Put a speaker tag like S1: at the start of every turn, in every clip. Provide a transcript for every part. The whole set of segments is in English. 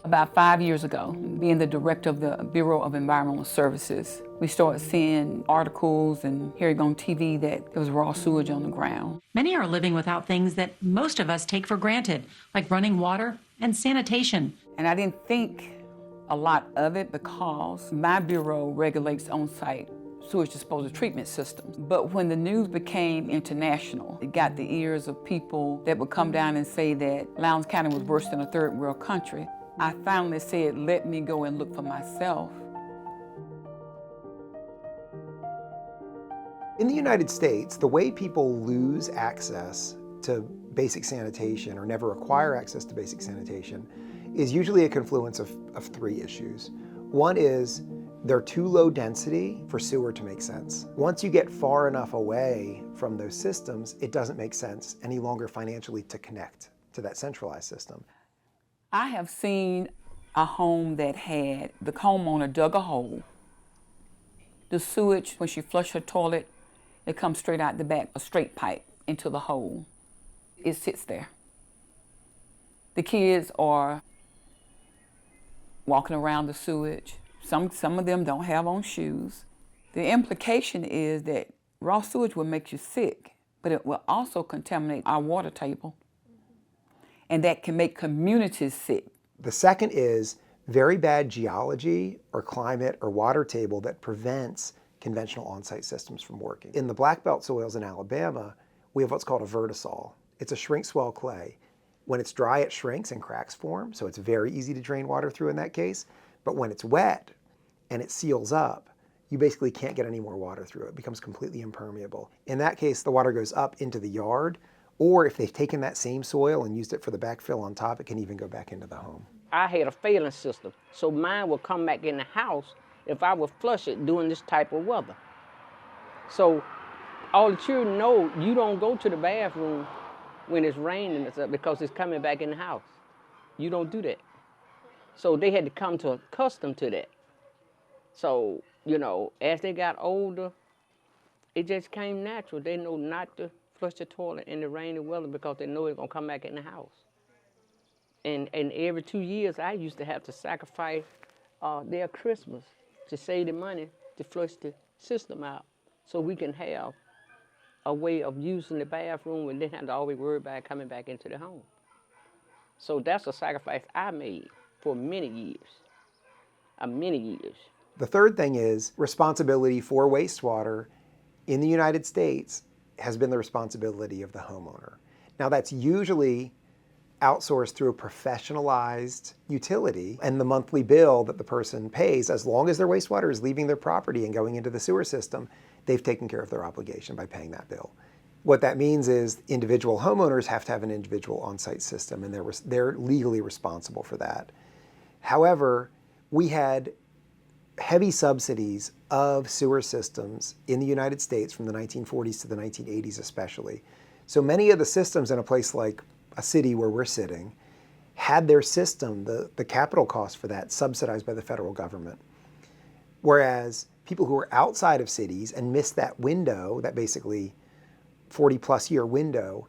S1: About 5 years ago, being the director of the Bureau of Environmental Services, we started seeing articles and hearing on TV that there was raw sewage on the ground.
S2: Many are living without things that most of us take for granted, like running water and sanitation.
S1: And I didn't think a lot of it because my bureau regulates on-site sewage disposal treatment systems. But when the news became international, it got the ears of people that would come down and say that Lowndes County was worse than a third world country. I finally said, let me go and look for myself.
S3: In the United States, the way people lose access to basic sanitation or never acquire access to basic sanitation is usually a confluence of three issues. One is they're too low density for sewer to make sense. Once you get far enough away from those systems, it doesn't make sense any longer financially to connect to that centralized system.
S1: I have seen a home that had, the homeowner dug a hole. The sewage, when she flushed her toilet, it comes straight out the back, a straight pipe into the hole. It sits there. The kids are walking around the sewage. Some of them don't have on shoes. The implication is that raw sewage will make you sick, but it will also contaminate our water table. And that can make communities sick.
S3: The second is very bad geology or climate or water table that prevents conventional on-site systems from working. In the black belt soils in Alabama, we have what's called a vertisol. It's a shrink swell clay. When it's dry, it shrinks and cracks form, so it's very easy to drain water through in that case. But when it's wet and it seals up, you basically can't get any more water through it. It becomes completely impermeable. In that case, the water goes up into the yard, or if they've taken that same soil and used it for the backfill on top, it can even go back into the home.
S4: I had a failing system, so mine would come back in the house if I would flush it during this type of weather. So all the children know you don't go to the bathroom when it's raining and stuff because it's coming back in the house. You don't do that. So they had to come to accustomed to that. So, you know, as they got older, it just came natural. They know not to flush the toilet in the rainy weather because they know it's gonna come back in the house. And every 2 years, I used to have to sacrifice their Christmas to save the money to flush the system out so we can have a way of using the bathroom and then have to always worry about coming back into the home. So that's a sacrifice I made for many years.
S3: The third thing is responsibility for wastewater in the United States has been the responsibility of the homeowner. Now that's usually outsourced through a professionalized utility, and the monthly bill that the person pays, as long as their wastewater is leaving their property and going into the sewer system, they've taken care of their obligation by paying that bill. What that means is individual homeowners have to have an individual on-site system, and they're legally responsible for that. However, we had heavy subsidies of sewer systems in the United States from the 1940s to the 1980s especially. So many of the systems in a place like a city where we're sitting had their system, the capital cost for that, subsidized by the federal government. Whereas people who are outside of cities and missed that window, that basically 40-plus year window,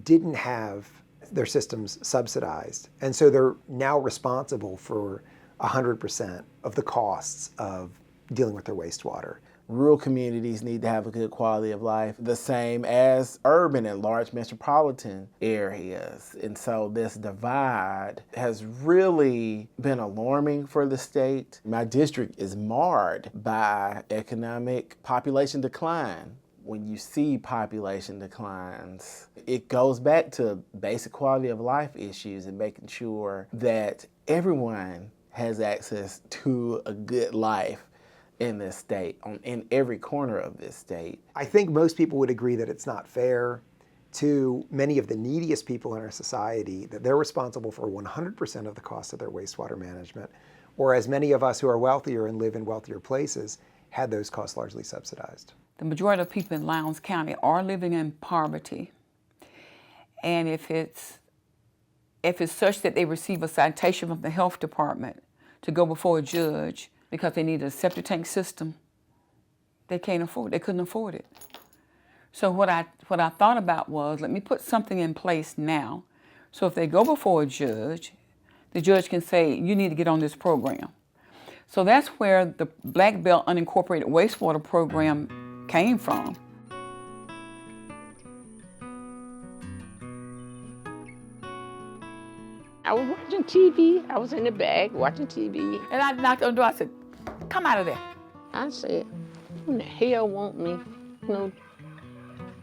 S3: didn't have their systems subsidized. And so they're now responsible for 100% of the costs of dealing with their wastewater.
S5: Rural communities need to have a good quality of life, the same as urban and large metropolitan areas. And so this divide has really been alarming for the state. My district is marred by economic population decline. When you see population declines, it goes back to basic quality of life issues and making sure that everyone has access to a good life in this state, in every corner of this state.
S3: I think most people would agree that it's not fair to many of the neediest people in our society that they're responsible for 100% of the cost of their wastewater management, whereas many of us who are wealthier and live in wealthier places had those costs largely subsidized.
S1: The majority of people in Lowndes County are living in poverty. And if it's such that they receive a citation from the health department to go before a judge because they need a septic tank system, they can't afford it. They couldn't afford it. So what I thought about was, let me put something in place now So if they go before a judge, the judge can say, you need to get on this program. So that's where the Black Belt Unincorporated Wastewater Program came from.
S4: I was watching TV. I was in the back watching TV.
S1: And I knocked on the door, I said, come out of there.
S4: I said, who in the hell want me,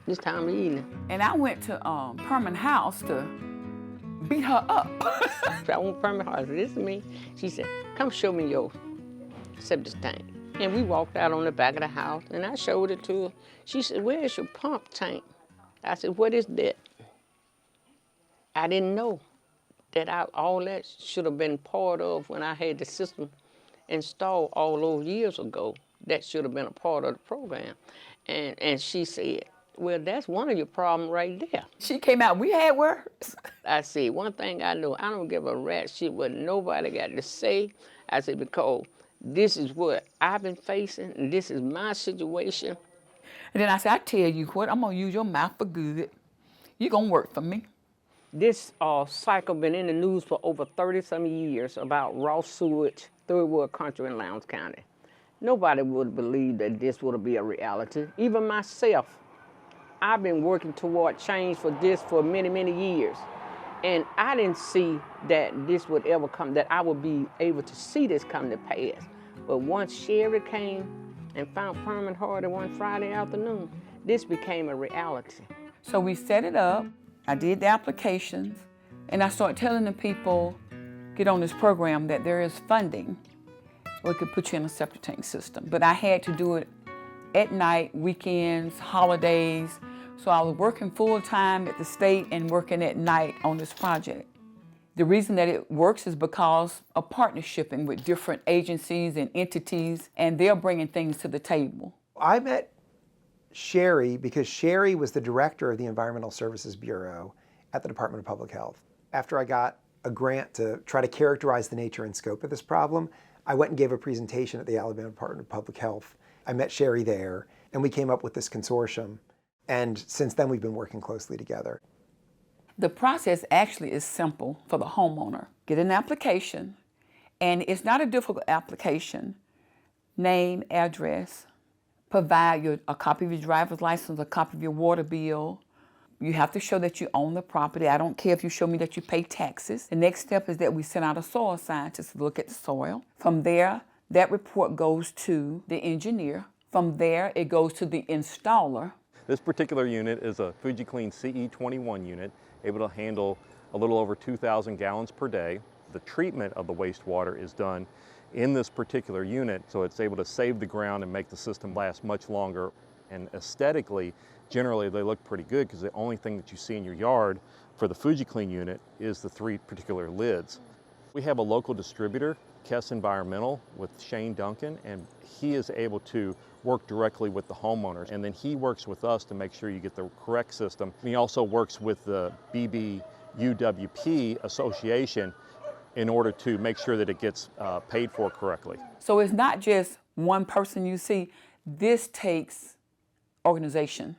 S4: this time of evening?
S1: And I went to Perman house to beat her up.
S4: I want Perman house. Listen to me. She said, come show me your septic tank. And we walked out on the back of the house, and I showed it to her. She said, where's your pump tank? I said, what is that? I didn't know that all that should have been part of when I had the system installed all those years ago. That should have been a part of the program. And she said, well, that's one of your problems right there.
S1: She came out, we had words.
S4: I said, one thing I know, I don't give a rat shit what nobody got to say. I said, because this is what I've been facing, and this is my situation.
S1: And then I said, I tell you what, I'm gonna use your mouth for good. You're gonna work for me.
S4: This cycle been in the news for over 30-some years about raw sewage, third world country in Lowndes County. Nobody would believe that this would be a reality. Even myself, I've been working toward change for this for many, many years. And I didn't see that this would ever come, that I would be able to see this come to pass. But once Sherry came and found Perman Hardy one Friday afternoon, this became a reality.
S1: So we set it up, I did the applications, and I started telling the people, get on this program, that there is funding. We could put you in a septic tank system. But I had to do it at night, weekends, holidays. So I was working full time at the state and working at night on this project. The reason that it works is because of partnershiping with different agencies and entities, and they're bringing things to the table.
S3: I met Sherry because Sherry was the director of the Environmental Services Bureau at the Department of Public Health. After I got a grant to try to characterize the nature and scope of this problem, I went and gave a presentation at the Alabama Department of Public Health. I met Sherry there, and we came up with this consortium. And since then, we've been working closely together.
S1: The process actually is simple for the homeowner. Get an application, and it's not a difficult application. Name, address, provide a copy of your driver's license, a copy of your water bill. You have to show that you own the property. I don't care if you show me that you pay taxes. The next step is that we send out a soil scientist to look at the soil. From there, that report goes to the engineer. From there, it goes to the installer.
S6: This particular unit is a FujiClean CE21 unit, able to handle a little over 2,000 gallons per day. The treatment of the wastewater is done in this particular unit, so it's able to save the ground and make the system last much longer. And aesthetically, generally they look pretty good because the only thing that you see in your yard for the FujiClean unit is the 3 particular lids. We have a local distributor, Kess Environmental, with Shane Duncan, and he is able to work directly with the homeowners. And then he works with us to make sure you get the correct system. And he also works with the BBUWP Association in order to make sure that it gets paid for correctly.
S1: So it's not just one person you see. This takes organization,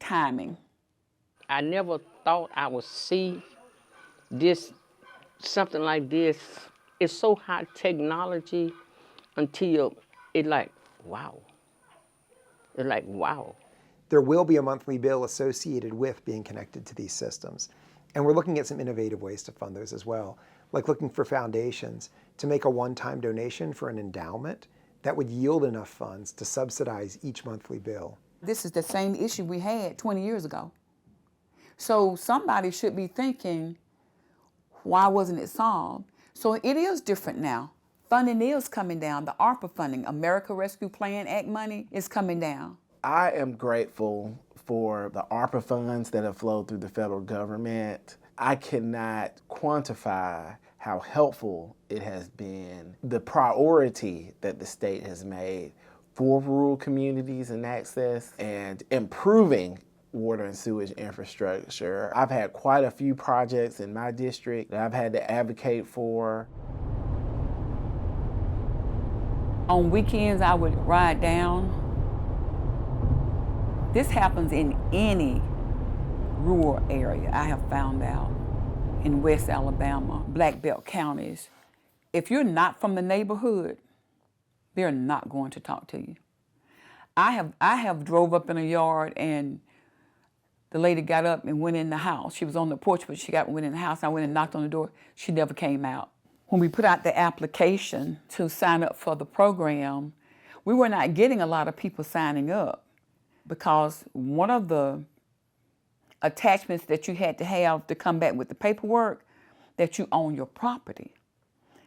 S1: timing.
S4: I never thought I would see something like this. It's so high technology until it's like, wow. It's like, wow.
S3: There will be a monthly bill associated with being connected to these systems. And we're looking at some innovative ways to fund those as well, like looking for foundations to make a one-time donation for an endowment that would yield enough funds to subsidize each monthly bill.
S1: This is the same issue we had 20 years ago. So somebody should be thinking, why wasn't it solved? So it is different now. Funding is coming down. The ARPA funding, America Rescue Plan Act money, is coming down.
S5: I am grateful for the ARPA funds that have flowed through the federal government. I cannot quantify how helpful it has been. The priority that the state has made for rural communities and access and improving water and sewage infrastructure. I've had quite a few projects in my district that I've had to advocate for.
S1: On weekends, I would ride down. This happens in any rural area, I have found out. in West Alabama, Black Belt counties, if you're not from the neighborhood, they're not going to talk to you. I have drove up in a yard and the lady got up and went in the house. She was on the porch, but went in the house. I went and knocked on the door. She never came out. When we put out the application to sign up for the program, we were not getting a lot of people signing up because one of the attachments that you had to have to come back with the paperwork that you own your property,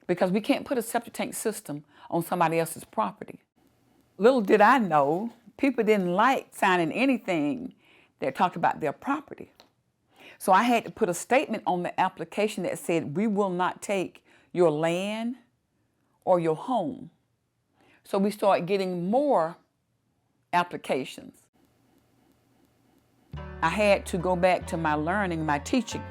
S1: because we can't put a septic tank system on somebody else's property. Little did I know, people didn't like signing anything that talked about their property. So I had to put a statement on the application that said, we will not take your land or your home. So we started getting more applications. I had to go back to my learning, my teaching.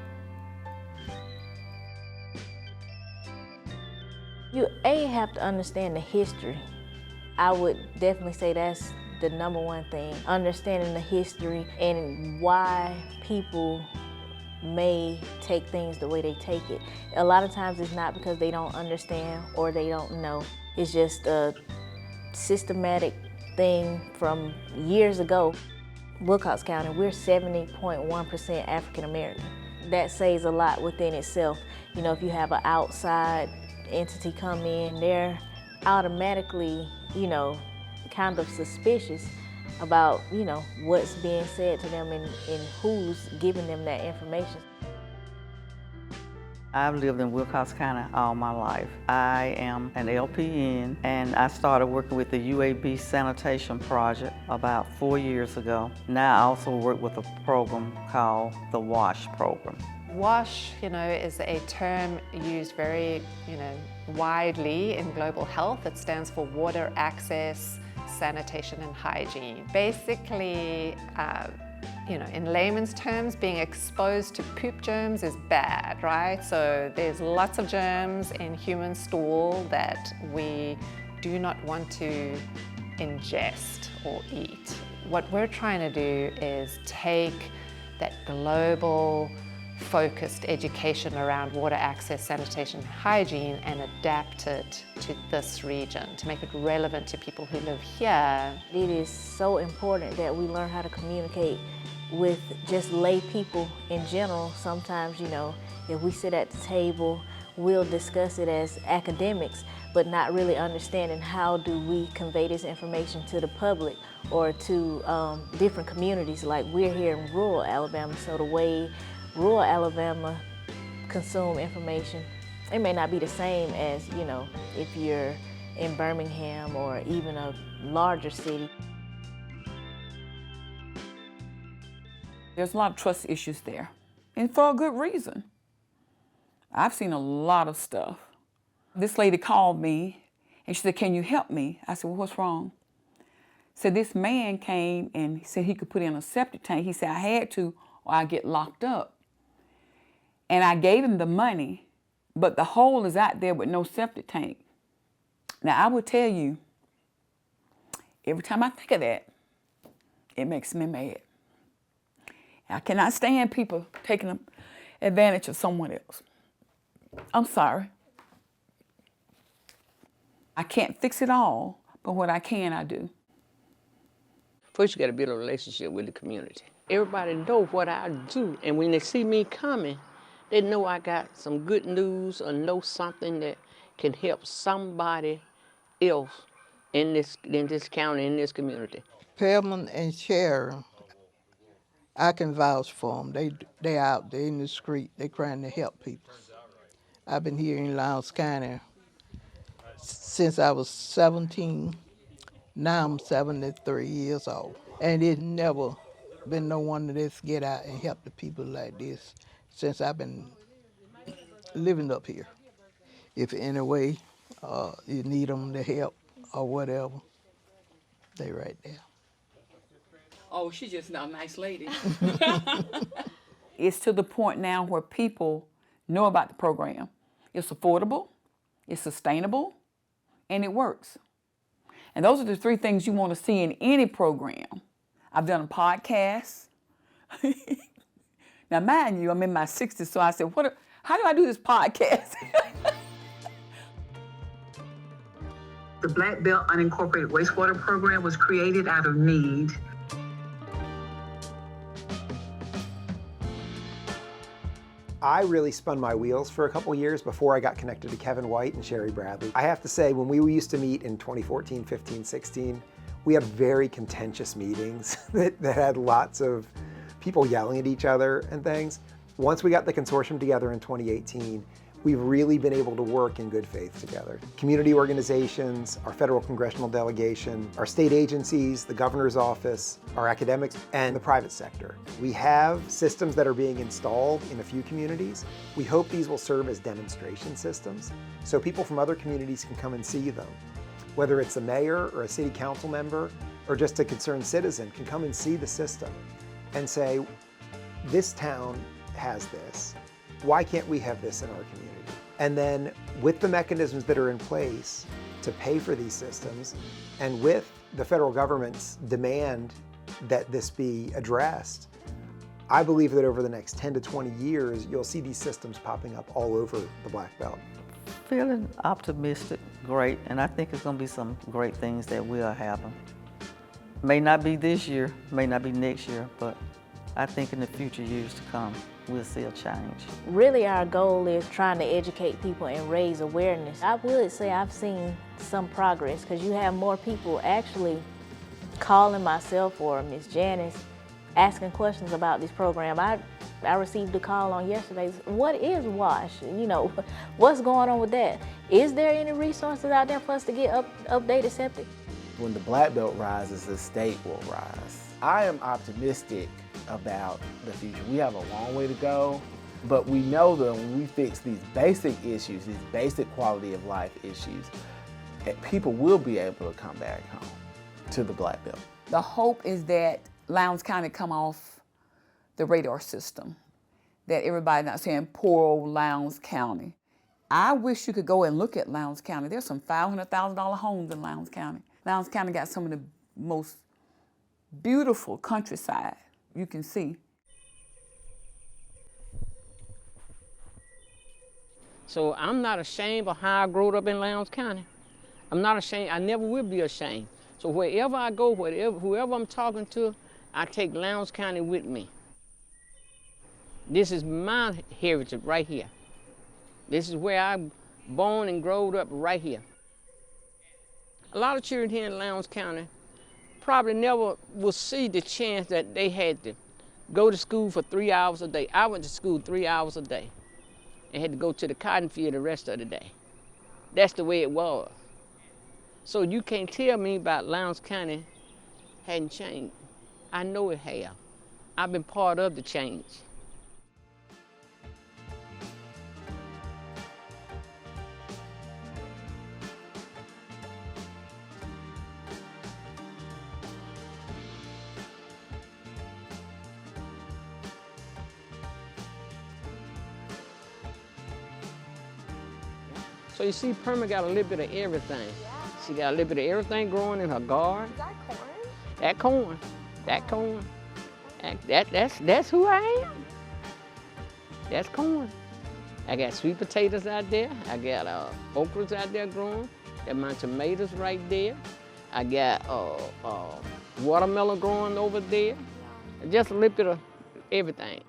S7: You have to understand the history. I would definitely say that's the number one thing, understanding the history and why people may take things the way they take it. A lot of times it's not because they don't understand or they don't know. It's just a systematic thing from years ago. Wilcox County, we're 70.1% African American. That says a lot within itself. You know, if you have an outside entity come in, they're automatically, you know, kind of suspicious about, you know, what's being said to them and who's giving them that information.
S8: I've lived in Wilcox County all my life. I am an LPN and I started working with the UAB sanitation project about 4 years ago. Now I also work with a program called the WASH program.
S9: WASH, is a term used very, widely in global health. It stands for water access, sanitation and hygiene. Basically, in layman's terms, being exposed to poop germs is bad, right? So there's lots of germs in human stool that we do not want to ingest or eat. What we're trying to do is take that global focused education around water access, sanitation, and hygiene and adapt it to this region to make it relevant to people who live here.
S7: It is so important that we learn how to communicate with just lay people in general. Sometimes, if we sit at the table, we'll discuss it as academics, but not really understanding how do we convey this information to the public or to different communities. Like we're here in rural Alabama, so the way rural Alabama consume information, it may not be the same as, if you're in Birmingham or even a larger city.
S1: There's a lot of trust issues there, and for a good reason. I've seen a lot of stuff. This lady called me and she said, "Can you help me?" I said, "Well, what's wrong?" So this man came and he said he could put in a septic tank. He said, "I had to or I get locked up." And I gave him the money, but the hole is out there with no septic tank. Now, I will tell you, every time I think of that, it makes me mad. I cannot stand people taking advantage of someone else. I'm sorry. I can't fix it all, but what I can, I do.
S4: First, you got to build a relationship with the community. Everybody know what I do, and when they see me coming, they know I got some good news or know something that can help somebody else in this county, in this community.
S10: Perman and Sharon, I can vouch for them. They out there in the street. They trying to help people. I've been here in Lowndes County since I was 17. Now I'm 73 years old. And it's never been no one that's get out and help the people like this since I've been living up here. If in any way you need them to help or whatever, they right there.
S1: Oh, she's just not a nice lady. It's to the point now where people know about the program. It's affordable, it's sustainable, and it works. And those are the three things you want to see in any program. I've done a podcast. Now, mind you, I'm in my 60s, so I said, How do I do this podcast?
S11: The Black Belt Unincorporated Wastewater Program was created out of need.
S3: I really spun my wheels for a couple years before I got connected to Kevin White and Sherry Bradley. I have to say, when we used to meet in 2014, 15, 16, we had very contentious meetings that had lots of people yelling at each other and things. Once we got the consortium together in 2018, we've really been able to work in good faith together. Community organizations, our federal congressional delegation, our state agencies, the governor's office, our academics, and the private sector. We have systems that are being installed in a few communities. We hope these will serve as demonstration systems so people from other communities can come and see them. Whether it's a mayor or a city council member or just a concerned citizen can come and see the system and say, this town has this. Why can't we have this in our community? And then with the mechanisms that are in place to pay for these systems, and with the federal government's demand that this be addressed, I believe that over the next 10 to 20 years, you'll see these systems popping up all over the Black Belt.
S8: Feeling optimistic, great, and I think it's going to be some great things that will happen. May not be this year, may not be next year, but I think in the future years to come, we'll see a change.
S7: Really, our goal is trying to educate people and raise awareness. I would say I've seen some progress because you have more people actually calling myself or Miss Janice asking questions about this program. I received a call on yesterday. What is WASH? You know, what's going on with that? Is there any resources out there for us to get updated septic?
S5: When the Black Belt rises, the state will rise. I am optimistic about the future. We have a long way to go, but we know that when we fix these basic issues, these basic quality of life issues, that people will be able to come back home to the Black Belt.
S1: The hope is that Lowndes County come off the radar system, that everybody not saying poor old Lowndes County. I wish you could go and look at Lowndes County. There's some $500,000 homes in Lowndes County. Lowndes County got some of the most beautiful countryside you can see.
S4: So I'm not ashamed of how I grew up in Lowndes County. I'm not ashamed. I never will be ashamed. So wherever I go, whoever I'm talking to, I take Lowndes County with me. This is my heritage right here. This is where I'm born and growed up right here. A lot of children here in Lowndes County probably never will see the chance that they had to go to school for 3 hours a day. I went to school 3 hours a day and had to go to the cotton field the rest of the day. That's the way it was. So you can't tell me about Lowndes County hadn't changed. I know it has. I've been part of the change. So you see, Perman got a little bit of everything. Yeah. She got a little bit of everything growing in her garden.
S7: Is that corn?
S4: That corn. That corn. That's who I am. That's corn. I got sweet potatoes out there. I got okras out there growing. Got my tomatoes right there. I got watermelon growing over there. Just a little bit of everything.